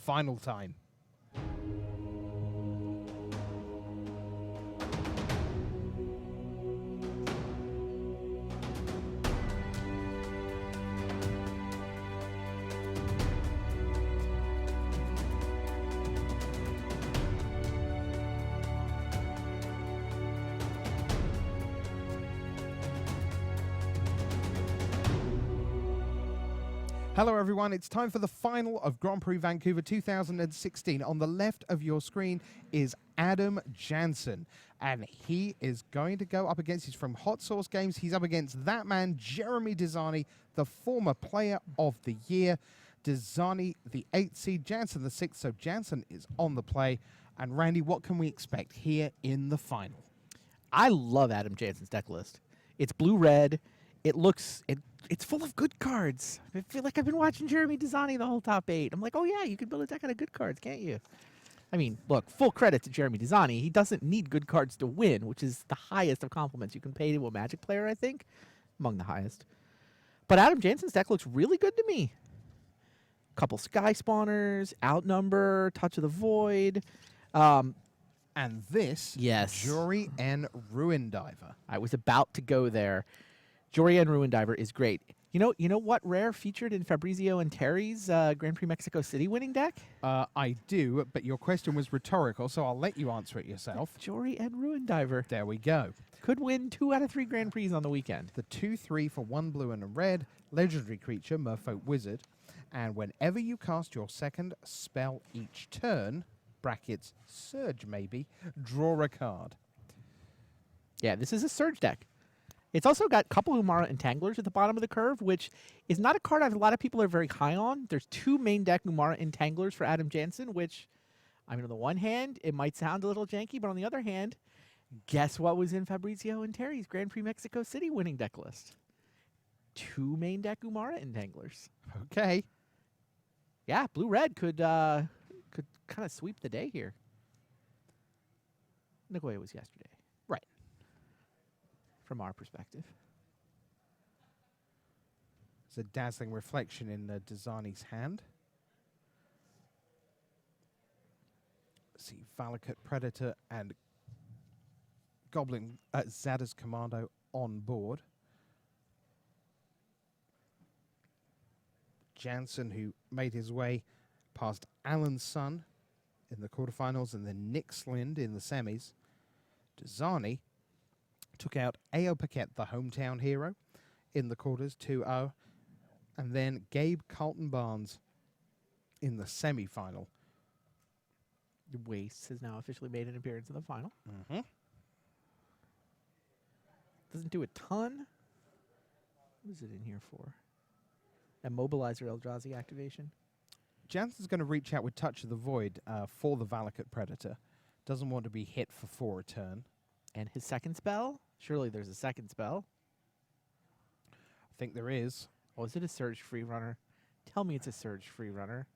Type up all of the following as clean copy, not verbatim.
final time. Hello everyone, it's time for the final of Grand Prix Vancouver 2016. On the left of your screen is Adam Jansen, and he is going to go up against, he's from Hot Sauce Games, he's up against that man, Jeremy Desani, the former player of the year. Desani, the 8th seed, Jansen the 6th, so Jansen is on the play. And Randy, what can we expect here in the final? I love Adam Jansen's deck list. It's blue-red. It's full of good cards. I feel like I've been watching Jeremy Desani the whole top 8. I'm like, oh yeah, you can build a deck out of good cards, can't you? I mean, look, full credit to Jeremy Desani. He doesn't need good cards to win, which is the highest of compliments you can pay to a Magic player, I think. Among the highest. But Adam Jansen's deck looks really good to me. Couple Sky Spawners, Outnumber, Touch of the Void. And this, yes, Jury and Ruin Diver. I was about to go there. Jory and Ruin Diver is great. You know what rare featured in Fabrizio and Terry's Grand Prix Mexico City winning deck? I do, but your question was rhetorical, so I'll let you answer it yourself. Jory and Ruin Diver. There we go. Could win 2 out of 3 Grand Prix on the weekend. The 2/3 for 1 blue and a red, legendary creature, Merfolk Wizard. And whenever you cast your second spell each turn, brackets Surge maybe, draw a card. Yeah, this is a Surge deck. It's also got a couple Umara Entanglers at the bottom of the curve, which is not a card a lot of people are very high on. There's 2 main deck Umara Entanglers for Adam Jansen, which, I mean, on the one hand, it might sound a little janky, but on the other hand, guess what was in Fabrizio and Terry's Grand Prix Mexico City winning deck list? 2 main deck Umara Entanglers. Okay. Yeah, blue-red could kind of sweep the day here. Look the way it was yesterday. Right. From our perspective. It's a dazzling reflection in Desani's hand. Let's see, Valakut Predator and Goblin Zada's Commando on board. Jansen, who made his way past Alan Sun in the quarterfinals and then Nick Slind in the semis. Desani took out A.O. Paquette, the hometown hero, in the quarters 2-0. And then Gabe Carlton Barnes in the semi-final. Waste has now officially made an appearance in the final. Mm-hmm. Doesn't do a ton. What is it in here for? Immobilizer Eldrazi activation. Jansen's going to reach out with Touch of the Void for the Valakut Predator. Doesn't want to be hit for 4 a turn. And his second spell? Surely there's a second spell. I think there is. Oh, is it a Surge free runner? Tell me it's a Surge free runner.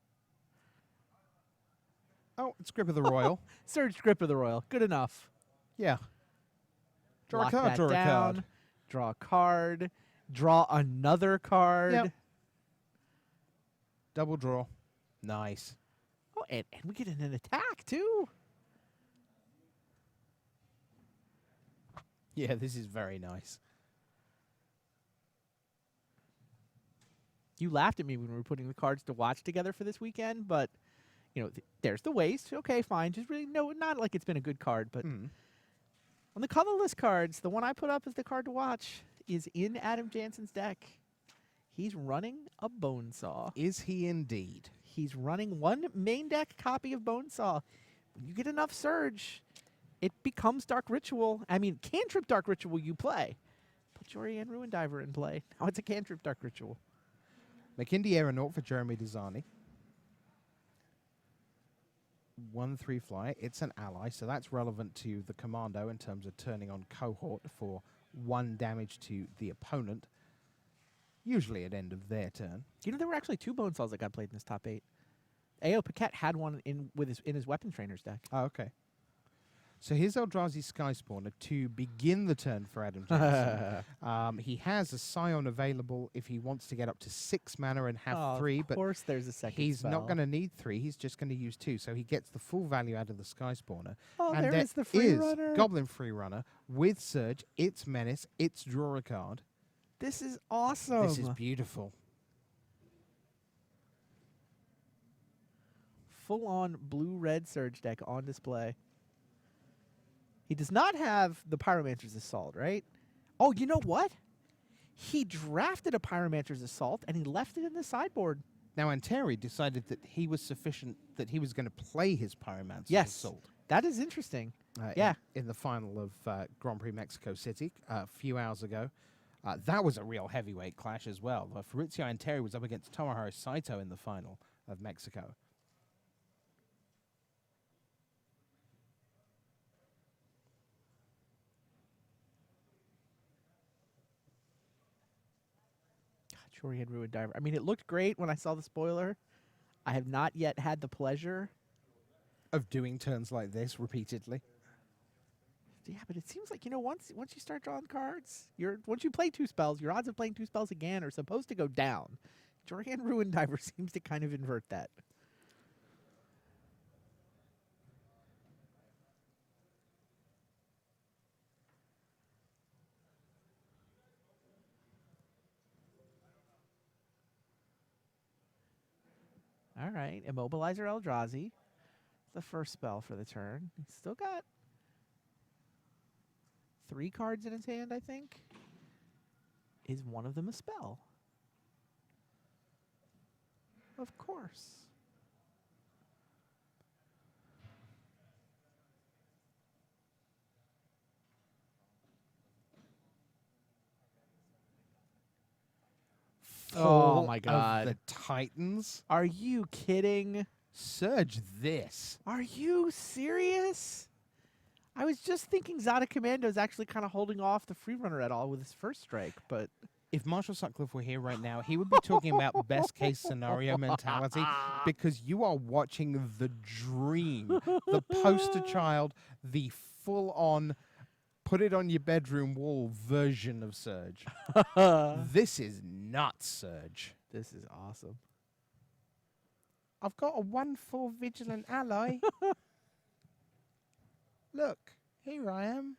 Oh, it's Grip of the Royal. Surge Grip of the Royal. Good enough. Yeah. Draw Lock a card, that draw down, a card. Draw a card. Draw another card. Yep. Double draw. Nice. Oh, and we get an attack, too. Yeah, this is very nice. You laughed at me when we were putting the cards to watch together for this weekend, but, you know, there's the waste. Okay, fine. Just really, no, not like it's been a good card, but on the colorless cards, the one I put up as the card to watch is in Adam Jansen's deck. He's running a Bonesaw. Is he indeed? He's running 1 main deck copy of Bonesaw. When you get enough Surge, it becomes Dark Ritual. I mean, cantrip Dark Ritual you play. Put Jory and Ruin Diver in play. Now it's a cantrip Dark Ritual. McKindy Aeronaut for Jeremy Desani. 1/3 flyer. It's an ally, so that's relevant to the Commando in terms of turning on Cohort for 1 damage to the opponent. Usually at end of their turn. You know, there were actually 2 Bonesaws that got played in this top 8. A.O. Paquette had one in his Weapon Trainer's deck. Oh, okay. So here's Eldrazi Sky Spawner to begin the turn for Adam Jansen. He has a Scion available if he wants to get up to 6 mana and have 3, Of but course, there's a second he's spell. not going to need 3. He's just going to use 2, so he gets the full value out of the Sky Spawner. Oh, and there there is the free runner. Goblin Free Runner with Surge, its Menace, its Draw a Card. This is awesome. This is beautiful. Full-on blue-red Surge deck on display. He does not have the Pyromancer's Assault, right? Oh, you know what? He drafted a Pyromancer's Assault, and he left it in the sideboard. Now, Anteri decided that he was sufficient, that he was going to play his Pyromancer's Yes. Assault. That is interesting. In- Yeah. In the final of Grand Prix Mexico City a few hours ago. That was a real heavyweight clash as well. Fabrizio Anteri was up against Tomohiro Saito in the final of Mexico. Jorian Ruined Diver. I mean, it looked great when I saw the spoiler. I have not yet had the pleasure. Of doing turns like this repeatedly. Yeah, but it seems like, once you start drawing cards, once you play 2 spells, your odds of playing 2 spells again are supposed to go down. Jorian Ruined Diver seems to kind of invert that. All right, Immobilizer Eldrazi. The first spell for the turn. He's still got 3 cards in his hand, I think. Is one of them a spell? Of course. Oh my God. Of the Titans. Are you kidding? Surge this. Are you serious? I was just thinking Zada Commando is actually kind of holding off the free runner at all with his first strike, but If Marshall Sutcliffe were here right now, he would be talking about best case scenario mentality, because you are watching the dream, the poster child, the full on put it on your bedroom wall version of Surge. This is nuts, Surge. this is awesome. I've got a 1/4 vigilant ally. Look, here I am.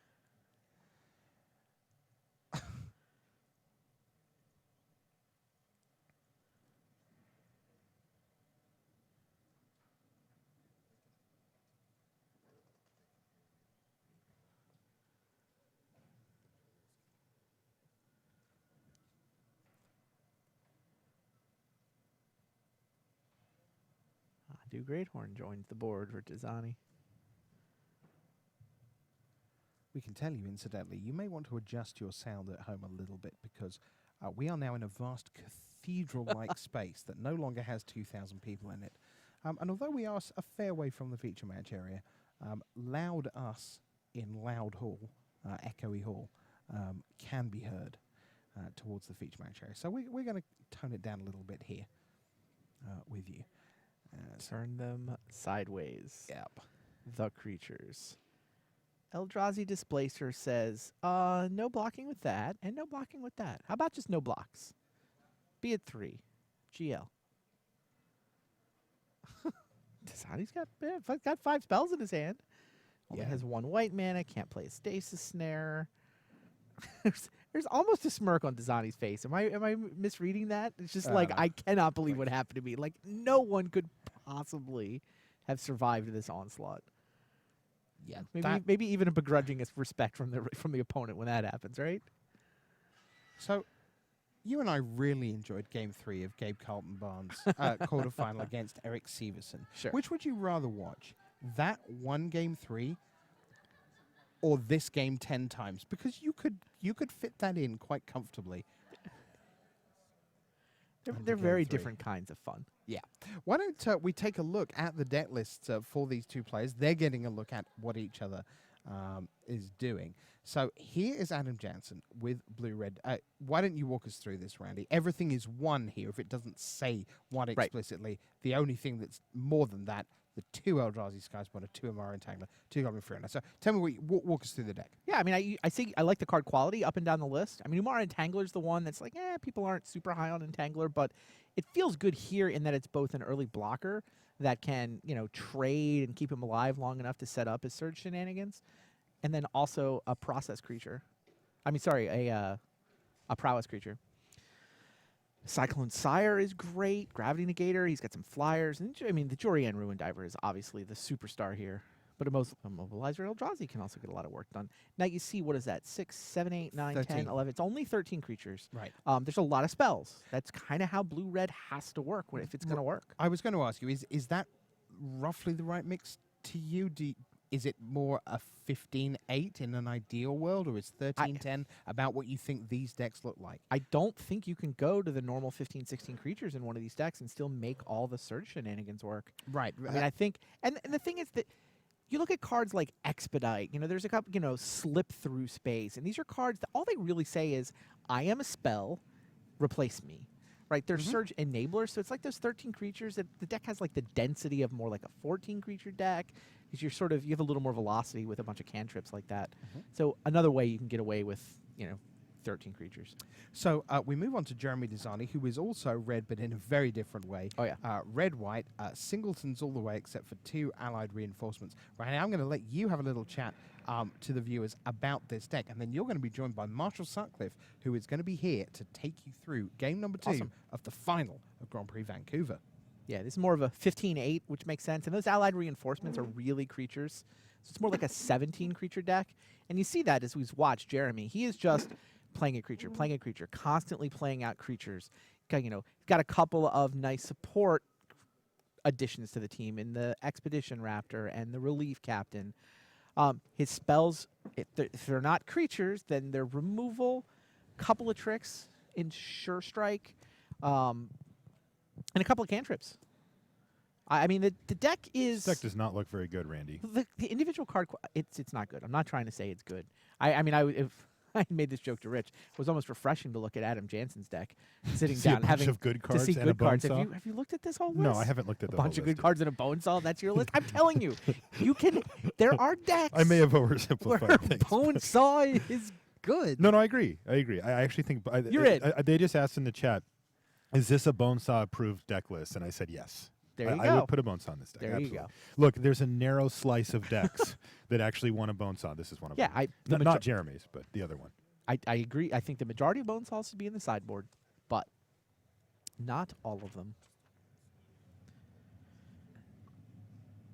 Do Greathorn joins the board for Tizani. We can tell you, incidentally, you may want to adjust your sound at home a little bit, because we are now in a vast cathedral-like space that no longer has 2,000 people in it. And although we are a fair way from the feature match area, loud us in Loud Hall, Echoey Hall, can be heard towards the feature match area. So we're going to tone it down a little bit here with you. Turn them sideways. Yep. The creatures. Eldrazi Displacer says, no blocking with that, and no blocking with that. How about just no blocks? Be it 3. GL. Tizani's got 5 spells in his hand. Only has 1 white mana, can't play a Stasis Snare. There's almost a smirk on Tizani's face. Am I misreading that? It's just like, I cannot believe what happened to me. Like, no one could possibly have survived this onslaught. Yeah, Maybe even a begrudging respect from the opponent when that happens, right? So, you and I really enjoyed Game 3 of Gabe Carlton Barnes' quarterfinal against Eric Severson. Sure. Which would you rather watch? That one Game 3 or this game 10 times? Because you could fit that in quite comfortably. They're very different kinds of fun. Yeah. Why don't we take a look at the deck lists for these two players? They're getting a look at what each other is doing. So here is Adam Jansen with blue-red. Why don't you walk us through this, Randy? Everything is 1 here if it doesn't say 1 explicitly. The only thing that's more than that, the 2 Eldrazi Skyspotter, 2 Amara Entangler, 2 Goblin Freelancer. So tell me, walk us through the deck. Yeah, I mean, I think I like the card quality up and down the list. I mean, Umar Entangler is the one that's like, people aren't super high on Entangler, but it feels good here in that it's both an early blocker that can, trade and keep him alive long enough to set up his surge shenanigans, and then also a process creature. I mean, sorry, a prowess creature. Cyclone Sire is great. Gravity Negator, he's got some flyers. And I mean, the Jorian Ruin Diver is obviously the superstar here. But a Mobilizer Eldrazi can also get a lot of work done. Now you see, what is that? 6, 7, 8, 9, 10, 13. 11. It's only 13 creatures. Right. There's a lot of spells. That's kind of how blue-red has to work if it's going to work. I was going to ask you, is that roughly the right mix to you? Is it more a 15-8 in an ideal world, or is 13-10 about what you think these decks look like? I don't think you can go to the normal 15, 16 creatures in one of these decks and still make all the surge shenanigans work. Right. I mean, I think, and the thing is that you look at cards like Expedite, there's a couple, Slip Through Space, and these are cards that all they really say is, I am a spell, replace me. Right, they're surge enablers, so it's like those 13 creatures that the deck has like the density of more like a 14 creature deck, because you have a little more velocity with a bunch of cantrips like that. So another way you can get away with 13 creatures. So we move on to Jeremy Desani, who is also red, but in a very different way. Oh yeah, red-white, singletons all the way except for 2 allied reinforcements. Right now I'm going to let you have a little chat to the viewers about this deck, and then you're going to be joined by Marshall Sutcliffe, who is going to be here to take you through game number 2 of the final of Grand Prix Vancouver. Yeah, this is more of a 15-8, which makes sense, and those allied reinforcements are really creatures, so it's more like a 17 creature deck, and you see that as we watch Jeremy. He is just playing a creature, constantly playing out creatures. Got a couple of nice support additions to the team in the Expedition Raptor and the Relief Captain. His spells, if they're not creatures, then they're removal, couple of tricks in Sure Strike, and a couple of cantrips. I mean, the deck is... This deck does not look very good, Randy. The individual card, it's not good. I'm not trying to say it's good. If I made this joke to Rich, it was almost refreshing to look at Adam Jansen's deck, sitting down, having of good cards to see and good a bone cards. saw? Have you looked at this whole list? No, I haven't looked at the a bunch whole of good list. cards and a bone saw. That's your list. I'm telling you, you can. There are decks. I may have where oversimplified things. bone saw is good. No, I agree. I actually think You're in. They just asked in the chat, is this a bone saw approved deck list? And I said yes. There you I go. would put a bone saw in this deck. There absolutely. you go. Look, there's a narrow slice of decks that actually want a bone saw. This is one of them. Yeah, Not Jeremy's, but the other one. I agree. I think the majority of bone saws should be in the sideboard, but not all of them.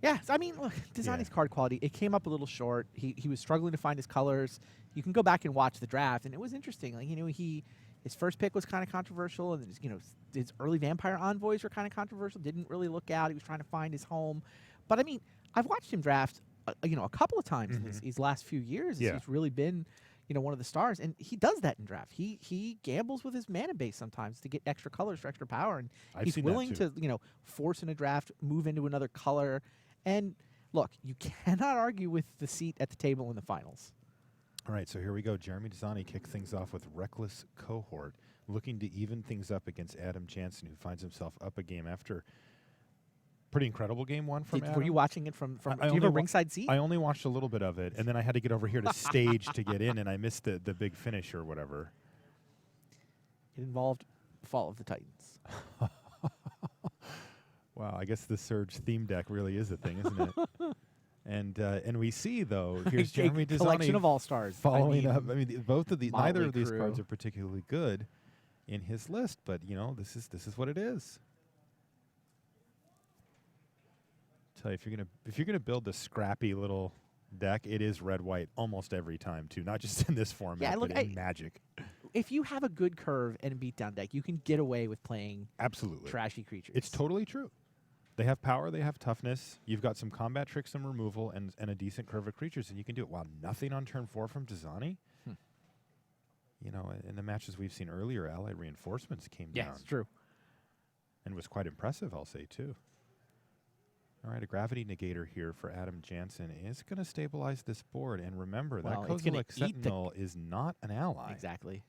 Yeah, I mean, look, Desani's card quality, it came up a little short. He was struggling to find his colors. You can go back and watch the draft, and it was interesting. Like, his first pick was kind of controversial, and his early Vampire Envoys were kind of controversial. Didn't really look out. He was trying to find his home. But I mean, I've watched him draft, a couple of times in these last few years. Yeah. He's really been, one of the stars, and he does that in draft. He gambles with his mana base sometimes to get extra colors for extra power, and he's willing to force in a draft, move into another color. And look, you cannot argue with the seat at the table in the finals. All right, so here we go. Jeremy Desani kicks things off with Reckless Cohort, looking to even things up against Adam Jansen, who finds himself up a game after pretty incredible game one from Adam. Were you watching it from do you have a ringside seat? I only watched a little bit of it, and then I had to get over here to stage to get in, and I missed the big finish or whatever. It involved Fall of the Titans. Wow, I guess the Surge theme deck really is a thing, isn't it? And we see, though, here's Jeremy Desani collection of all-stars following up. I mean, both of these, neither of these Crew. cards are particularly good in his list, but this is what it is. Tell you, if you're gonna build a scrappy little deck, it is red-white almost every time too, not just in this format, look, but in Magic. If you have a good curve and a beatdown deck, you can get away with playing Absolutely trashy creatures. It's totally true. They have power, they have toughness. You've got some combat tricks and removal and a decent curve of creatures, and you can do it. Wow, nothing on turn 4 from Desani. In the matches we've seen earlier, allied reinforcements came down. Yeah, it's true. And was quite impressive, I'll say, too. All right, a Gravity Negator here for Adam Jansen is going to stabilize this board. And remember, Well, that it's gonna Kozilek Sentinel is not an ally. Exactly.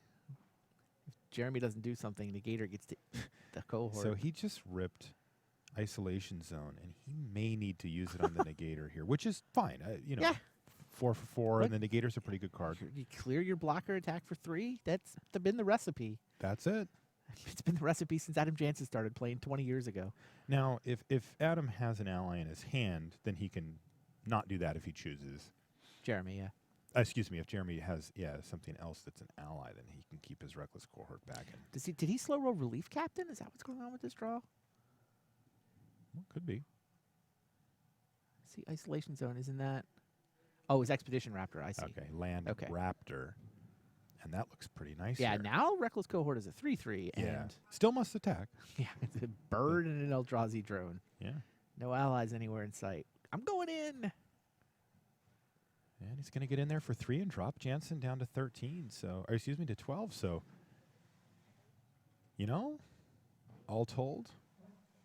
If Jeremy doesn't do something, Negator gets to eat the cohort. So he just ripped isolation zone, and he may need to use it on the negator here, which is fine. You know, Yeah. 4 for 4, Look. and the negator's a pretty good card. You clear your blocker attack for 3. That's been the recipe. That's it. It's been the recipe since Adam Jansen started playing 20 years ago. Now, if Adam has an ally in his hand, then he can not do that if he chooses. Jeremy, yeah. Excuse me, if Jeremy has something else that's an ally, then he can keep his reckless cohort back in. Did he slow roll relief captain? Is that what's going on with this draw? Well, could be. See, isolation zone, isn't that? Oh, it's Expedition Raptor, I see. Okay, land Okay. Raptor. And that looks pretty nice Yeah, here. now Reckless Cohort is a 3/3, Yeah. and Still must attack. yeah, it's a bird and an Eldrazi drone. Yeah. No allies anywhere in sight. I'm going in. And he's going to get in there for 3 and drop Jansen down to 13. So, or excuse me, to 12. So, you know, all told,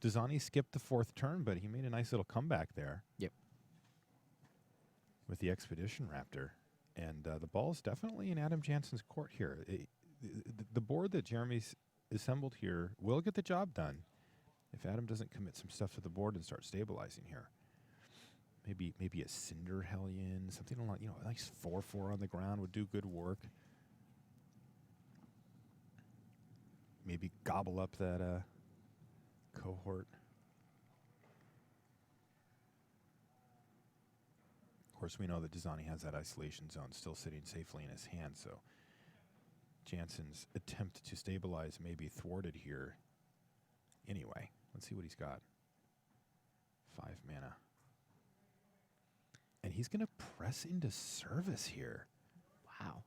Dizani skipped the 4th turn, but he made a nice little comeback there. Yep. With the Expedition Raptor. And the ball's definitely in Adam Jansen's court here. The board that Jeremy's assembled here will get the job done if Adam doesn't commit some stuff to the board and start stabilizing here. Maybe a Cinder Hellion, something along, you know, a nice 4/4 on the ground would do good work. Maybe gobble up that cohort. Of course, we know that Dizani has that isolation zone still sitting safely in his hand, so Jansen's attempt to stabilize may be thwarted here. Anyway, let's see what he's got. 5 mana. And he's going to press into service here. Wow.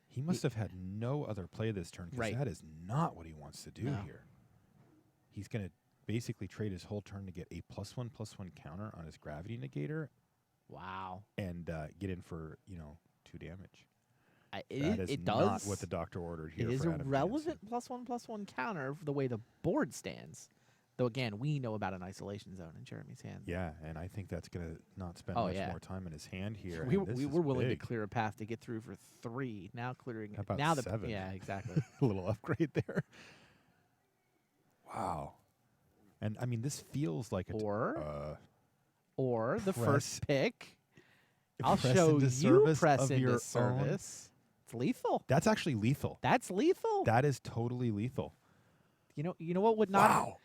He must have had no other play this turn, because Right. that is not what he wants to do No. here. He's going to basically trade his whole turn to get a +1/+1 counter on his gravity negator Wow. and get in for, 2 damage. That It is does. not what the doctor ordered here. It is for a Adam relevant Jansen. +1/+1 counter for the way the board stands. Though, again, we know about an isolation zone in Jeremy's hand. Yeah, and I think that's going to not spend Oh, much yeah. more time in his hand here. We and this were is willing big. to clear a path to get through for 3. Now clearing. How about now 7? Yeah, exactly. A little upgrade there. Wow. And, I mean, this feels like a... Or the press- first pick. I'll press show into you service press of into your own- service. It's lethal. That's actually lethal. That's lethal. That is totally lethal. You know what would not? Wow.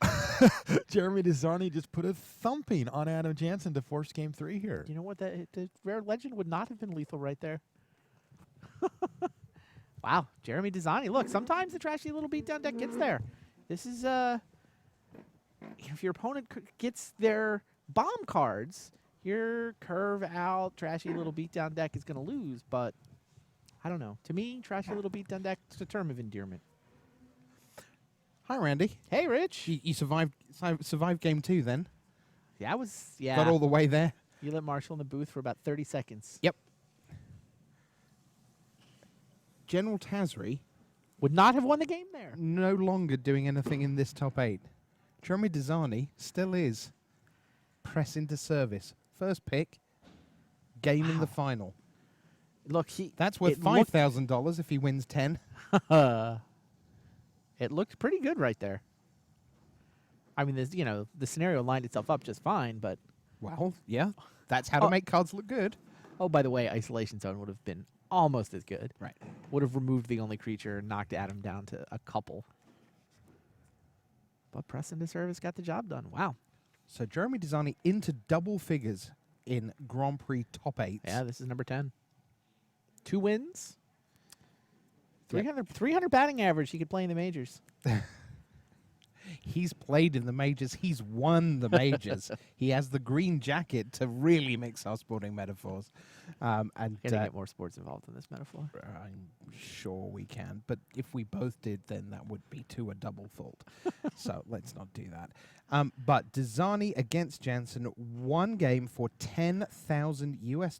Jeremy Dizani just put a thumping on Adam Jansen to force game 3 here. You know what? The rare legend would not have been lethal right there. Wow, Jeremy Dizani. Look, sometimes the trashy little beatdown deck gets there. This is if your opponent gets their bomb cards, your curve out trashy little beatdown deck is going to lose. But I don't know. To me, trashy little beatdown deck is a term of endearment. Hi, Randy. Hey, Rich. You survived game 2 then. Yeah, Got all the way there. You let Marshall in the booth for about 30 seconds. Yep. General Tazri Would not have won the game there. no longer doing anything in this top 8. Jeremy Dizani still is. Press into service. First pick. Game in the final. Look, That's worth it looked- $5,000 if he wins 10. It looked pretty good right there. I mean, there's, the scenario lined itself up just fine, but Well, yeah. That's how to Oh. make cards look good. oh, by the way, Isolation Zone would have been almost as good. Right. Would have removed the only creature and knocked Adam down to a couple. But press into service got the job done. Wow. So Jeremy Dizani into double figures in Grand Prix top 8. Yeah, this is number 10. 2 wins. Yep. 300 batting average. He could play in the majors. He's played in the majors. He's won the majors. He has the green jacket to really mix our sporting metaphors. And Gotta get more sports involved in this metaphor. I'm sure we can. But if we both did, then that would be a double fault. So let's not do that. But Dizani against Jansen, 1 game for $10,000 US.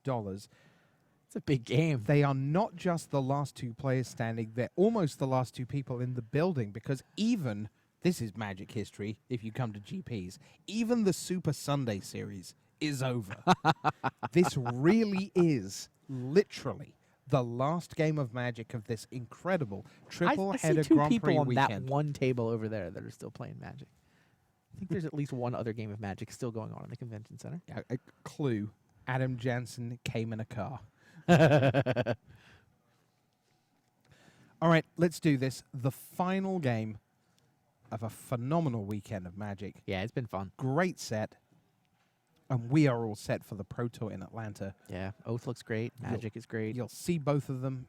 It's a big game. They are not just the last 2 players standing, they're almost the last 2 people in the building, because even, this is Magic history if you come to GPs, even the Super Sunday series is over. This really is literally the last game of Magic of this incredible I triple see header 2 Grand people Prix on weekend. that one table over there that are still playing Magic. I think there's at least one other game of Magic still going on in the convention center. A clue. Adam Jansen came in a car. All right, let's do this. The final game of a phenomenal weekend of Magic. Yeah, it's been fun. Great set. And we are all set for the Pro Tour in Atlanta. Yeah, Oath looks great. Magic is great. You'll see both of them.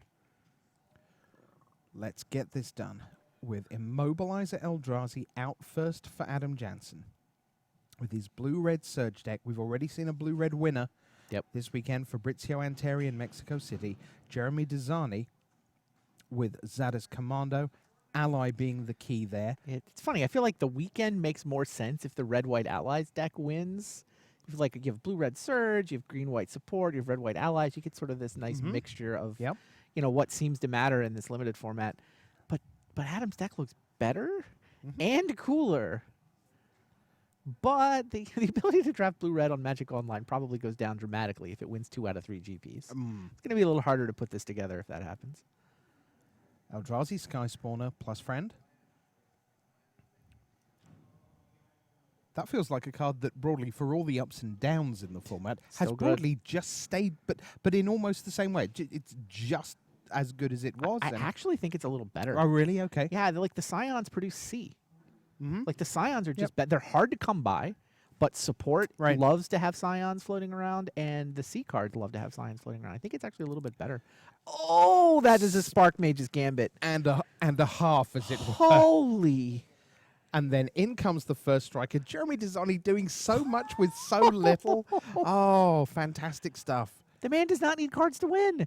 Let's get this done with Immobilizer Eldrazi out first for Adam Jansen. With his blue-red Surge deck, we've already seen a blue-red winner this weekend for Fabrizio Anteri in Mexico City. Jeremy Desani with Zada's Commando, Ally being the key there. It's funny. I feel like the weekend makes more sense if the red-white allies deck wins. If like you have blue-red Surge, you have green-white support, you have red-white allies, you get sort of this nice mixture of what seems to matter in this limited format. But Adam's deck looks better and cooler. But the ability to draft blue-red on Magic Online probably goes down dramatically if it wins 2 out of 3 GPs. It's going to be a little harder to put this together if that happens. Eldrazi Sky Spawner plus friend. That feels like a card that broadly, for all the ups and downs in the format, has broadly just stayed, but in almost the same way. It's just as good as it was. I actually think it's a little better. Oh, really? Okay. Yeah, like the Scions produce C. Like the Scions are just they're hard to come by, but support loves to have Scions floating around, and the C cards love to have Scions floating around. I think it's actually a little bit better. Oh, that is a Spark Mage's Gambit. And a half, as it were. Holy. And then in comes the first striker. Jeremy Desani doing so much with so little. Oh, fantastic stuff. The man does not need cards to win.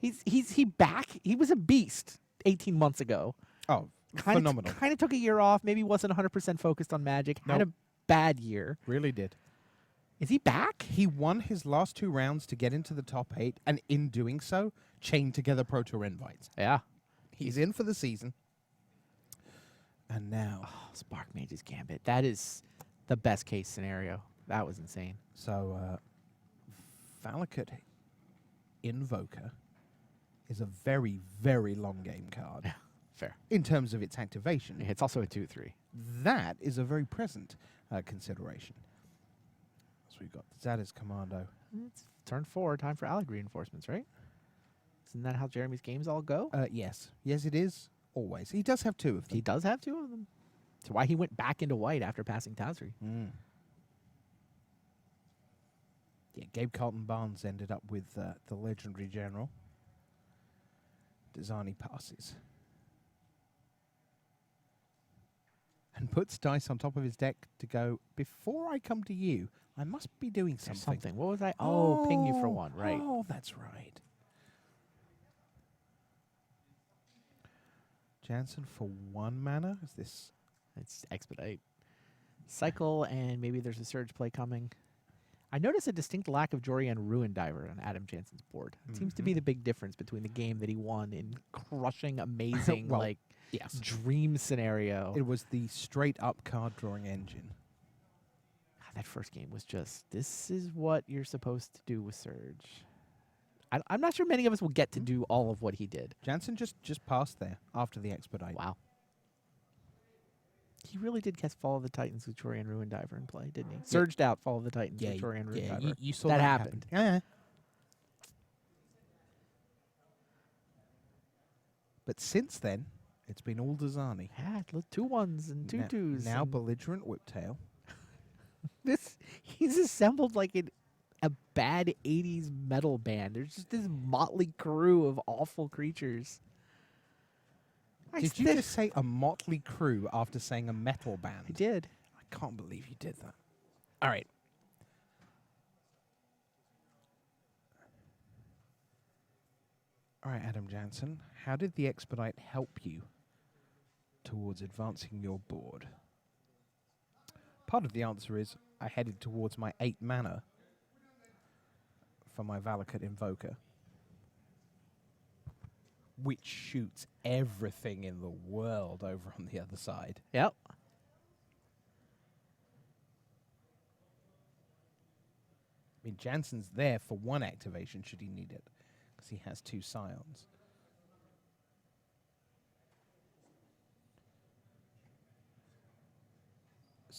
He back. He was a beast 18 months ago. Oh, phenomenal. Kind of took a year off. Maybe wasn't 100% focused on Magic. Had a bad year. Really did. Is he back? He won his last 2 rounds to get into the top 8, and in doing so, chained together Pro Tour invites. Yeah. He's in for the season. And now, Spark Mage's Gambit. That is the best case scenario. That was insane. So, Valakut Invoker is a very, very long game card. Yeah, fair. In terms of its activation. Yeah, it's also a 2/3. That is a very present consideration. So we've got Zada's Commando. It's turn 4, time for Alec reinforcements, right? Isn't that how Jeremy's games all go? Yes. Yes, it is. Always. He does have 2 of them. He does have 2 of them. That's why he went back into white after passing Tazri. Yeah, Gabe Carlton Barnes ended up with the legendary general. Desani passes. And puts dice on top of his deck to go, before I come to you, I must be doing something. What was I? Oh, ping you for 1, right. Oh, that's right. Jansen for 1 mana? Is this? It's Expedite. Cycle, and maybe there's a Surge play coming. I notice a distinct lack of Jorian Ruin Diver on Adam Jansen's board. It seems to be the big difference between the game that he won in crushing, amazing, dream scenario. It was the straight-up card drawing engine. God, that first game was just, this is what you're supposed to do with Surge. I'm not sure many of us will get to do all of what he did. Jansen just passed there after the Expedite. Wow. He really did cast Fall of the Titans with Jorian Ruin Diver in play, didn't he? Surged out Fall of the Titans with Jorian Ruin Diver. You saw that happened. Yeah. But since then, it's been all Desani. Yeah, 2 1s and 2 2s. Now belligerent Whiptail. He's assembled like a bad 80s metal band. There's just this motley crew of awful creatures. Did you just say a motley crew after saying a metal band? I did. I can't believe you did that. All right. All right, Adam Jansen. How did the Expedite help you towards advancing your board? Part of the answer is I headed towards my 8 mana for my Valakut Invoker, which shoots everything in the world over on the other side. Yep. I mean, Jansen's there for 1 activation should he need it, because he has 2 Scions.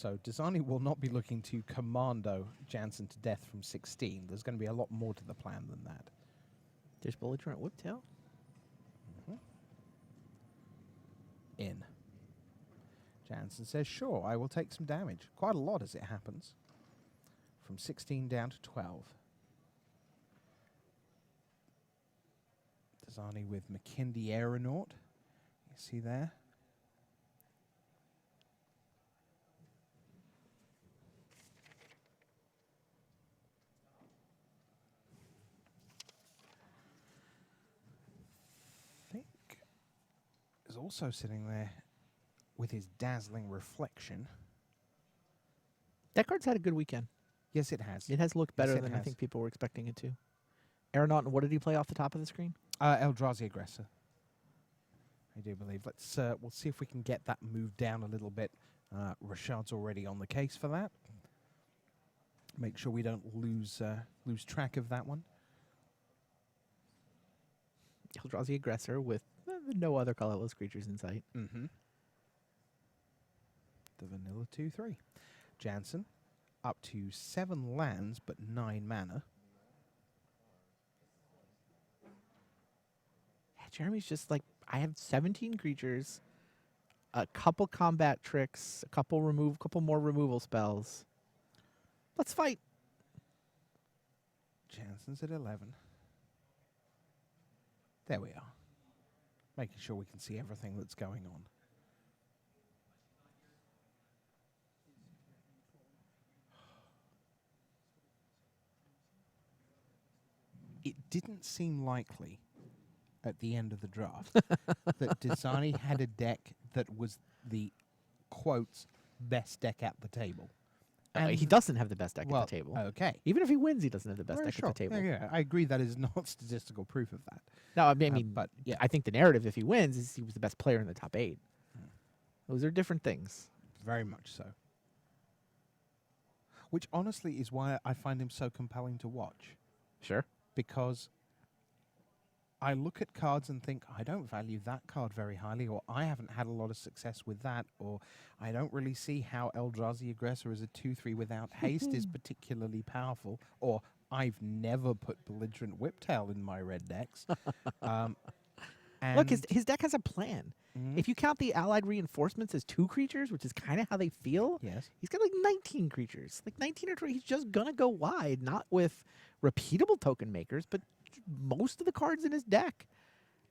So Desani will not be looking to commando Jansen to death from 16. There's going to be a lot more to the plan than that. There's belligerent whiptail. In. Jansen says, sure, I will take some damage. Quite a lot as it happens. From 16 down to 12. Desani with McKindy Aeronaut. You see there? Is also sitting there with his dazzling reflection. That card's had a good weekend. Yes, it has. It has looked better Yes, it than I has. think people were expecting it to. Aeronaut, what did he play off the top of the screen? Eldrazi Aggressor. I do believe. Let's we'll see if we can get that moved down a little bit. Rashad's already on the case for that. Make sure we don't lose track of that one. Eldrazi Aggressor with no other colorless creatures in sight. Mm-hmm. The vanilla 2/3. Jansen up to 7 lands but 9 mana. Yeah, Jeremy's just like, I have 17 creatures, a couple combat tricks, a couple more removal spells. Let's fight. Jansen's at 11. There we are. Making sure we can see everything that's going on. It didn't seem likely at the end of the draft that Desani had a deck that was the, quotes, best deck at the table. He doesn't have the best deck well, at the table. Okay. Even if he wins, he doesn't have the best Well, deck sure. at the table. Yeah, I agree that is not statistical proof of that. No, I mean, but yeah. I think the narrative, if he wins, is he was the best player in the top 8. Those are different things. Very much so. Which honestly is why I find him so compelling to watch. Sure. Because I look at cards and think, I don't value that card very highly, or I haven't had a lot of success with that, or I don't really see how Eldrazi Aggressor as a 2/3 without haste is particularly powerful, or I've never put Belligerent Whiptail in my red decks. Look, his deck has a plan. Mhm. If you count the allied reinforcements as 2 creatures, which is kind of how they feel, Yes. he's got like 19 creatures. Like 19 or 20. He's just going to go wide, not with repeatable token makers, but most of the cards in his deck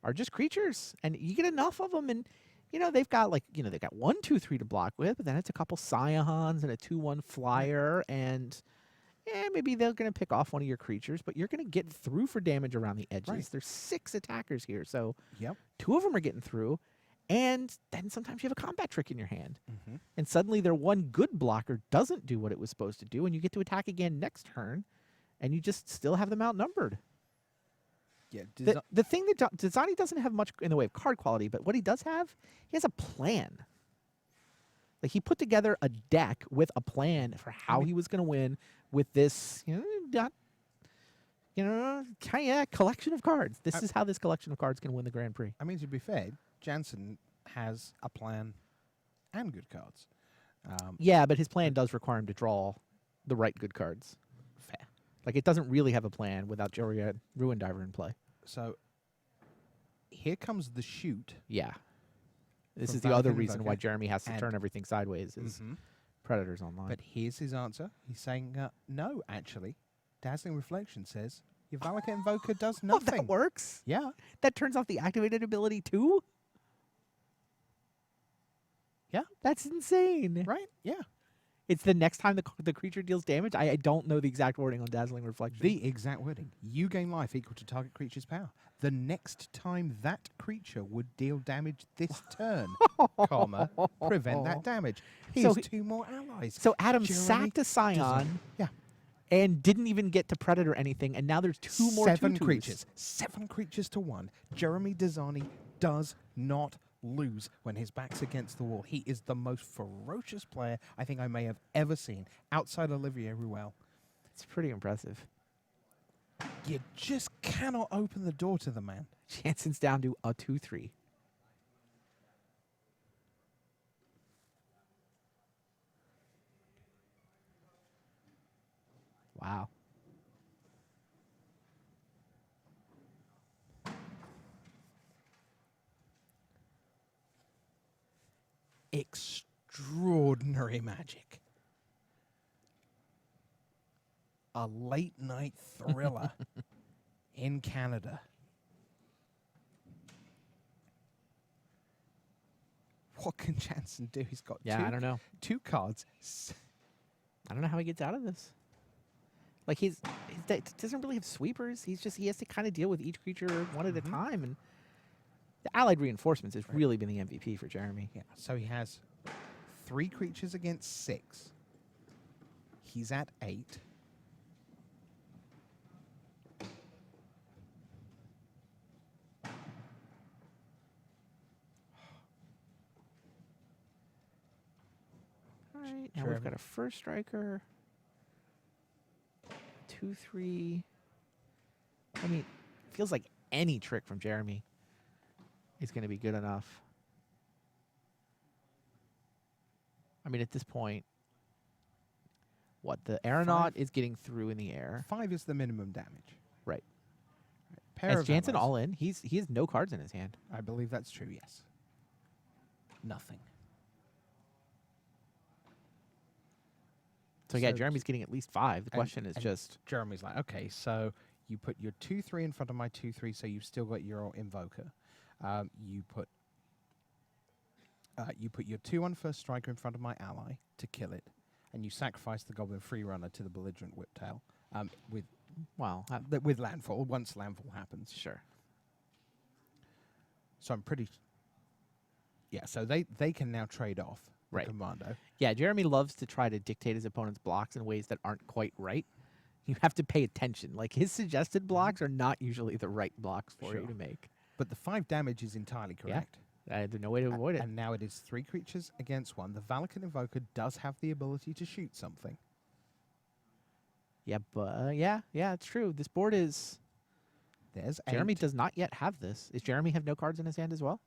are just creatures. And you get enough of them, and, they've got they've got 1, 2, 3 to block with, but then it's a couple Scions and a 2/1 flyer, and maybe they're going to pick off one of your creatures, but you're going to get through for damage around the edges. Right. There's 6 attackers here, so Yep. 2 of them are getting through. And then sometimes you have a combat trick in your hand. Mm-hmm. And suddenly their one good blocker doesn't do what it was supposed to do, and you get to attack again next turn, and you just still have them outnumbered. Yeah. The thing that Desani doesn't have much in the way of card quality, but what he does have, he has a plan. Like, he put together a deck with a plan for how he was going to win with this, collection of cards. This is how this collection of cards can win the Grand Prix. I mean, to be fair, Jansen has a plan and good cards. Yeah, but his plan does require him to draw the right good cards. Fair. Like, it doesn't really have a plan without Joria Ruin Diver in play. So here comes the shoot. Yeah. This From is the other Valakut reason why Invoker. Jeremy has to And- turn everything sideways is Mhm. Predators Online. But here's his answer. He's saying, no, actually. Dazzling Reflection says, your Valakut Invoker does oh, nothing. that works? Yeah. That turns off the activated ability too? Yeah. That's insane. Right? Yeah. It's the next time the creature deals damage. I don't know the exact wording on Dazzling Reflection. The exact wording. You gain life equal to target creature's power. The next time that creature would deal damage this turn, comma, prevent that damage. Here's So 2 more allies. So Adam Jeremy sacked a Scion Yeah. and didn't even get to Predator anything, and now there's 2 more 7 tutus. creatures. 7 creatures to 1. Jeremy Desani does not lose when his back's against the wall. He is the most ferocious player I think I may have ever seen, outside Olivier Ruel. It's pretty impressive. You just cannot open the door to the man. Jansen's down to a 2/3. Wow. Extraordinary magic. A late night thriller in Canada. What can Jansen do? He's got Yeah, I don't know. two cards. I don't know how he gets out of this. Like his deck doesn't really have sweepers. He has to kind of deal with each creature one at a time, and the allied reinforcements has really been the MVP for Jeremy. Yeah, so he has 3 creatures against 6. He's at 8. All right, now we've got a first striker. 2/3. I mean, feels like any trick from Jeremy is going to be good enough. I mean, at this point, what the aeronaut is getting through in the air. 5 is the minimum damage. Right. Pair As of Jansen allies. all in, he has no cards in his hand. I believe that's true, yes. Nothing. So yeah, So- Jeremy's getting at least 5. The question is and just Jeremy's like, okay, so you put your 2/3 in front of my 2/3, so you've still got your invoker. You put your 2/1 first striker in front of my ally to kill it, and you sacrifice the goblin free runner to the belligerent whiptail with landfall once landfall happens. sure. So I'm pretty. Yeah, so they can now trade off the Right. commando. Yeah, Jeremy loves to try to dictate his opponent's blocks in ways that aren't quite right. You have to pay attention. Like his suggested blocks are not usually the right blocks for you Sure. to make. But the 5 damage is entirely correct. There's no way to avoid it. And now it is 3 creatures against 1. The Valakut Invoker does have the ability to shoot something. Yeah, but yeah, it's true. This board is There's Jeremy 8. does not yet have this. Does Jeremy have no cards in his hand as well?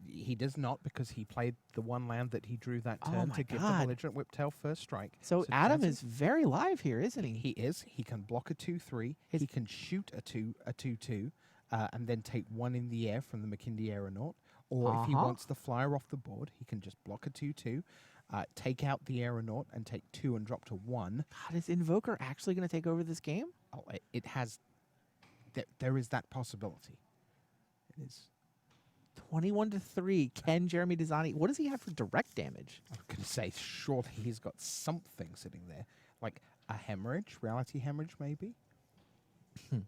He does not, because he played the 1 land that he drew that Oh turn my to give the God. belligerent whiptail first strike. So Adam Jansen- is very live here, isn't he? He is. He can block a 2/3. He can shoot a 2/2, and then take 1 in the air from the McKinley Aeronaut. Or if he wants the flyer off the board, he can just block a 2/2, take out the Aeronaut and take 2 and drop to 1. God, is Invoker actually going to take over this game? Oh, it has. There is that possibility. It is. 21-3. Can Jeremy Desani? What does he have for direct damage? I was going to say, surely he's got something sitting there, like a hemorrhage, reality hemorrhage, maybe. He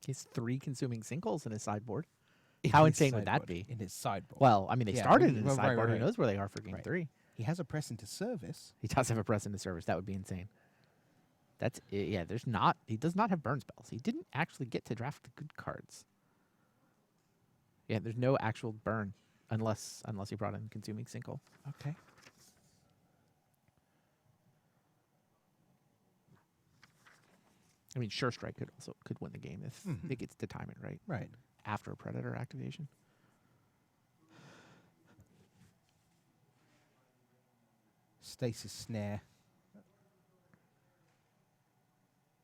has 3 consuming sinkholes in his sideboard. How his insane would that sideboard, be? in his sideboard? Well, I mean, they Yeah, started well, in his right, sideboard. right, Who right. knows where they are for game Right. 3? He has a press into service. He does have a press into service. That would be insane. That's yeah. There's not. He does not have burn spells. He didn't actually get to draft the good cards. Yeah, there's no actual burn unless he brought in consuming sinkhole. Okay. I mean, Sure Strike could win the game if it gets to time it right Right. after a Predator activation. Stasis Snare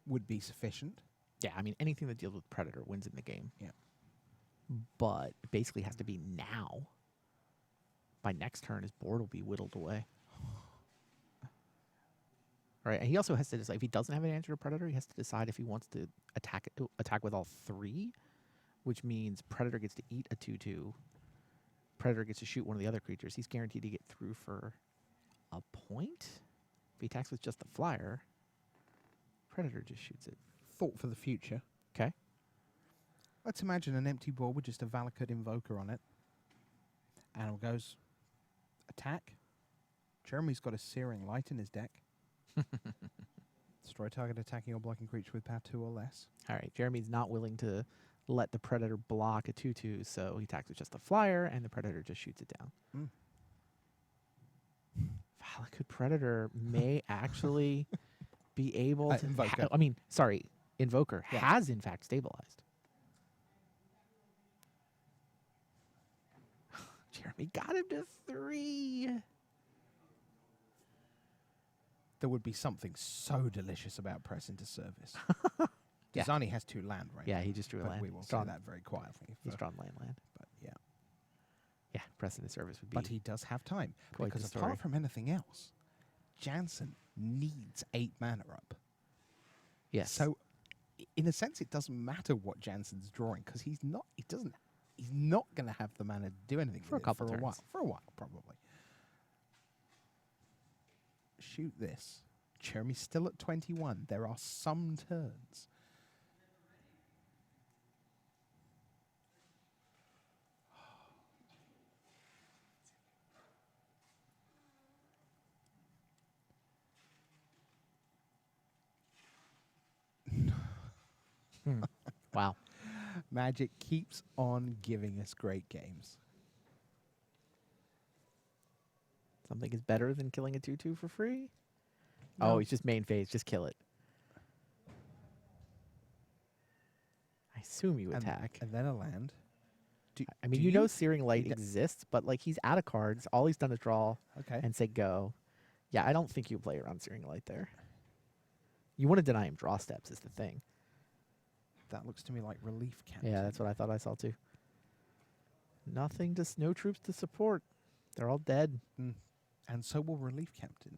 would be sufficient. Yeah, I mean, anything that deals with Predator wins in the game. Yeah. But it basically has to be now. By next turn, his board will be whittled away. All right, and he also has to decide, if he doesn't have an answer to Predator, he has to decide if he wants to attack with all 3, which means Predator gets to eat a 2/2. Predator gets to shoot one of the other creatures. He's guaranteed to get through for a point. If he attacks with just the flyer, Predator just shoots it. Thought for the future. Okay. Let's imagine an empty board with just a Valakut Invoker on it. Animal goes, attack. Jeremy's got a Searing Light in his deck. Destroy target attacking or blocking creature with power 2 or less. All right, Jeremy's not willing to let the Predator block a 2/2, so he attacks with just the flyer, and the Predator just shoots it down. Valakut Predator may actually be able to... Invoker. Invoker Yeah. has, in fact, stabilized. Jeremy got him to 3. there would be something so delicious about press into service. Yeah. Desani has 2 land right Yeah, now, he just drew a but land. we will He's say drawn- that very quietly. He's for- drawn land. But yeah, Yeah, press into service would be. but he does have time quite because the apart story. from anything else, Jansen needs 8 mana up. Yes. So, in a sense, it doesn't matter what Jansen's drawing because he's not. He doesn't. He's not going to have the mana to do anything For a with it couple for a while. turns. For a while, probably. Shoot this. Jeremy's still at 21. There are some turns. Wow. Magic keeps on giving us great games. Something is better than killing a 2/2 for free. No. Oh, he's just main phase. Just kill it. I assume you And- attack. And then a land. I mean, do you know Searing Light d- exists, but like he's out of cards. All he's done is draw Okay. and say go. Yeah, I don't think you play around Searing Light there. You want to deny him draw steps is the thing. That looks to me like relief captain. Yeah, that's what I thought I saw too. Nothing to no troops to support. They're all dead. And so will relief captain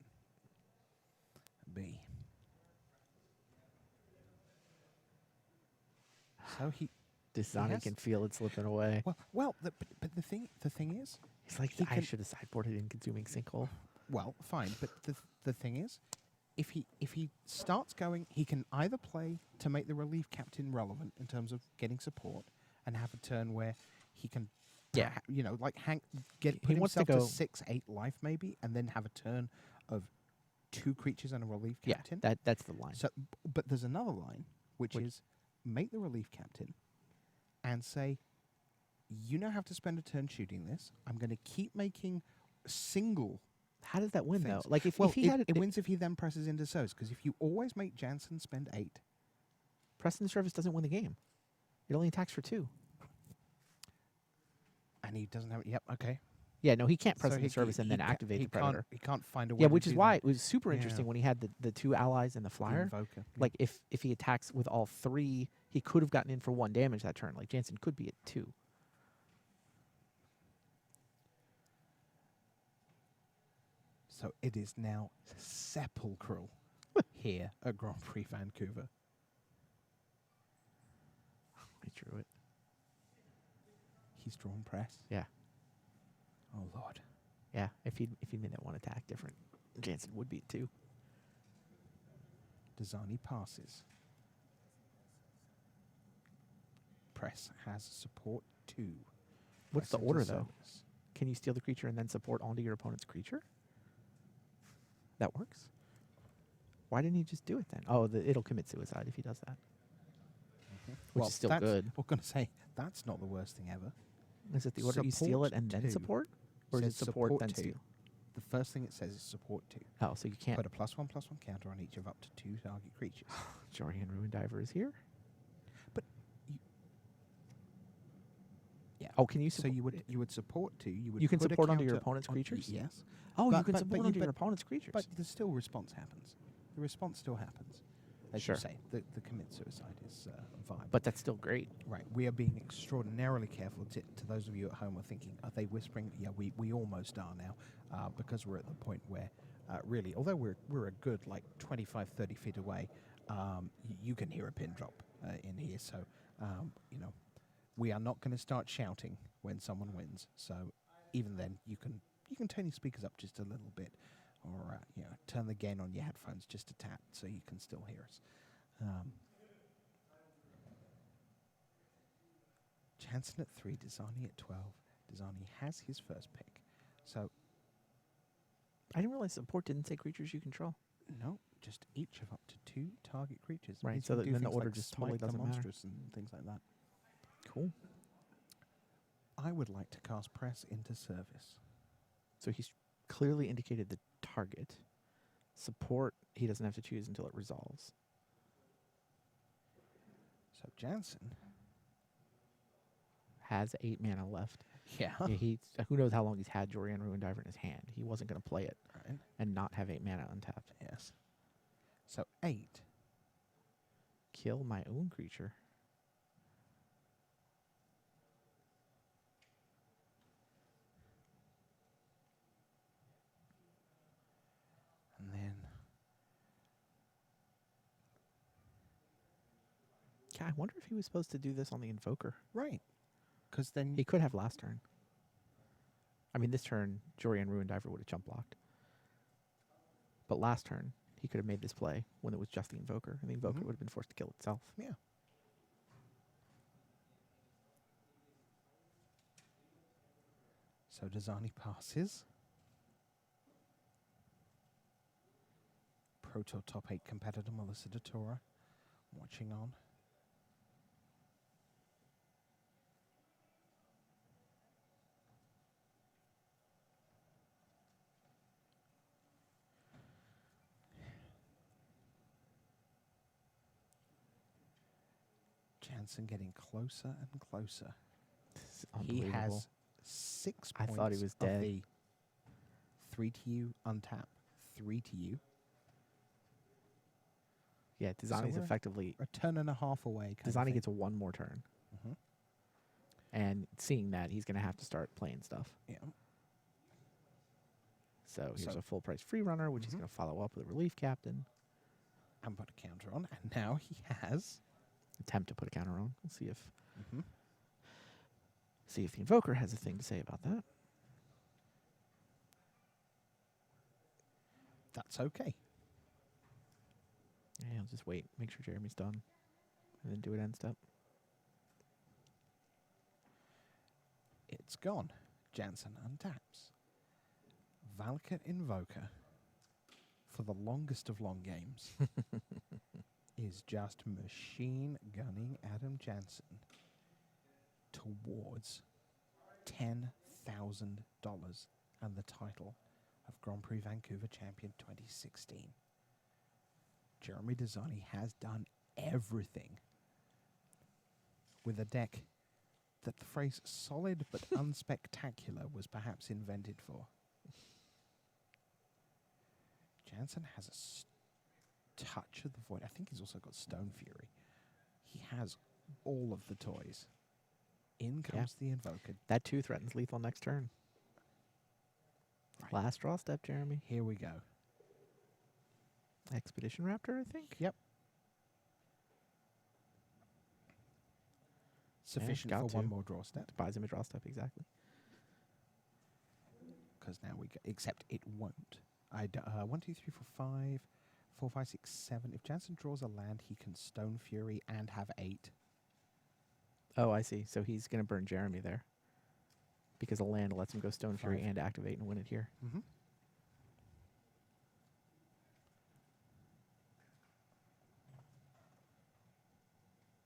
be. So he Desani has- can feel it slipping away. well. But the thing is, He's like, he I can- should have sideboarded in consuming sinkhole. well, fine. But the thing is, if he starts going, he can either play to make the relief captain relevant in terms of getting support, and have a turn where he can, Yeah. like put He wants to himself to go- 6-8 life maybe, and then have a turn of 2 creatures and a relief Yeah, captain. that's the line. So, but there's another line, which Which- is make the relief captain and say, you now have to spend a turn shooting this. I'm going to keep making single How does that win things. though? Like if he it, had it wins if he then presses into service, because if you always make Jansen spend 8, Preston Service doesn't win the game. It only attacks for 2. and he doesn't have it. Yep, okay. Yeah, no, he can't press So in the service and then activate the predator. He can't find a way Yeah, to which is do why that. it was super Yeah. interesting when he had the 2 allies and the The flyer. Invoker. Yeah. Like if he attacks with all 3, he could have gotten in for 1 damage that turn. Like Jansen could be at 2. So it is now sepulchral here at Grand Prix Vancouver. I drew it. He's drawn press. Yeah. Oh, Lord. Yeah, if he made that 1 attack different, Jansen would be at 2. Desani passes. Press has support 2. What's the Press into order though? service. Can you steal the creature and then support onto your opponent's creature? That works. Why didn't he just do it then? Oh, it'll commit suicide if he does that. Which is still that's- good. We're going to say that's not the worst thing ever. Is it the order you steal Support it and then 2. support? Or is it Says support then 2. steal? The first thing it says is support 2. Oh, so you can't. Put a +1/+1 counter on each of up to 2 target creatures. Jorian Ruin Diver is here. But you, yeah. Oh, can you So support? you would support 2. You can put a support onto your counter opponent's on- creatures? Yes. Oh, you but- can but- support but onto you- your opponent's creatures. But the still response happens. The response still happens. As Sure. you say, the commit suicide is viable. But that's still great. Right, we are being extraordinarily careful. To those of you at home are thinking, are they whispering? Yeah, we almost are now, because we're at the point where, really, although we're a good like 25, 30 feet away, you can hear a pin drop in here. So, we are not going to start shouting when someone wins. So, even then, you can turn your speakers up just a little bit, or turn the gain on your headphones just a tap, so you can still hear us. Jansen at 3, Desani at 12. Desani has his first pick. So, I didn't realize support didn't say creatures you control. no, just each of up to 2 target creatures. Right, Means so you that can do then the things order like just totally Smite the doesn't matter. Monstrous and things like that. Cool. I would like to cast Press into service. So he's clearly indicated the target. Support, he doesn't have to choose until it resolves. So, Jansen. Has 8 mana left. Yeah. Yeah, who knows how long he's had Jorian Ruin Diver in his hand. He wasn't going to play it. fine. and not have 8 mana untapped. Yes. So 8. Kill my own creature. And then Yeah, I wonder if he was supposed to do this on the Invoker. right. Because then He could have last turn. I mean, this turn, Jorian Ruin Diver would have jump blocked. But last turn, he could have made this play when it was just the Invoker, and the Invoker Mhm. would have been forced to kill itself. yeah. So Dazani passes. Proto top 8 competitor Melissa DeTora watching on. Jansen getting closer and closer. This is He unbelievable. has 6 I points thought he was of dead. the 3 to you, untap, 3 to you. Yeah, Dazani's we're effectively... A turn and a half away. Dazani gets one more turn. Mhm. And seeing that, he's going to have to start playing stuff. Yeah. So here's So- a full-price free runner, which he's Mhm. going to follow up with a relief captain. And put a counter on. And now he has. Attempt to put a counter on. We'll see if Mhm. see if the Invoker has a thing to say about that. That's okay. Yeah, I'll just wait. Make sure Jeremy's done. And then do it end step. It's gone. Jansen untaps. Valakut Invoker, for the longest of long games, is just machine gunning Adam Jansen towards $10,000 and the title of Grand Prix Vancouver Champion 2016. Jeremy Dazani has done everything with a deck that the phrase solid but unspectacular was perhaps invented for. Jansen has a touch of the void. I think he's also got Stone Fury. He has all of the toys. In comes the Invoker. That 2 threatens lethal next turn. Right. Last draw step, Jeremy. Here we go. Expedition Raptor, I think. Yep. Sufficient got for one to. more draw step. Buys him a draw step, exactly. Because now we go, except it won't. 1, 2, 3, 4, 5, 4, 5, 6, 7. If Jansen draws a land, he can Stone Fury and have 8. Oh, I see. So he's going to burn Jeremy there. Because a land lets him go Stone Fury 5. and activate and win it here. Mm-hmm.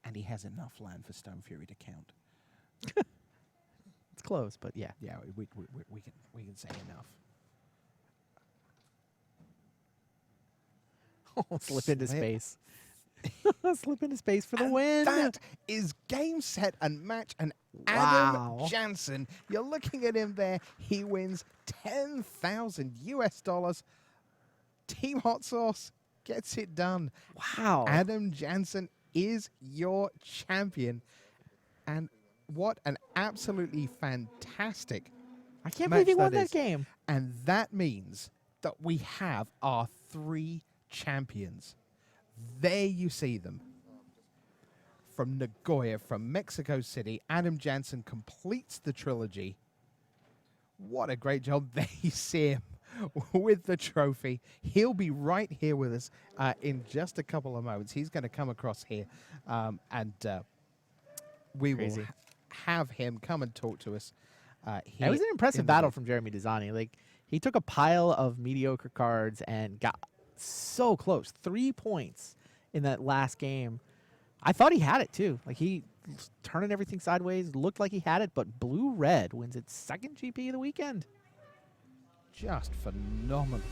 And he has enough land for Stone Fury to count. It's close, but yeah. Yeah, we can say enough. Slip into Slip. space. Slip into space for the And win. that is game, set, and match. And Wow. Adam Jansen, you're looking at him there. He wins $10,000. Team Hot Sauce gets it done. Wow. Adam Jansen is your champion. And what an absolutely fantastic I can't match believe he won that that is. game. And that means that we have our 3 champions. There you see them. From Nagoya, from Mexico City, Adam Jansen completes the trilogy. What a great job. There you see him with the trophy. He'll be right here with us in just a couple of moments. He's going to come across here and we Crazy. will have him come and talk to us. It was an impressive battle from. from Jeremy Dazani. Like, he took a pile of mediocre cards and got so close. 3 points in that last game. I thought he had it too. Like, he was turning everything sideways, looked like he had it, but blue-red wins its 2nd GP of the weekend. Just phenomenal.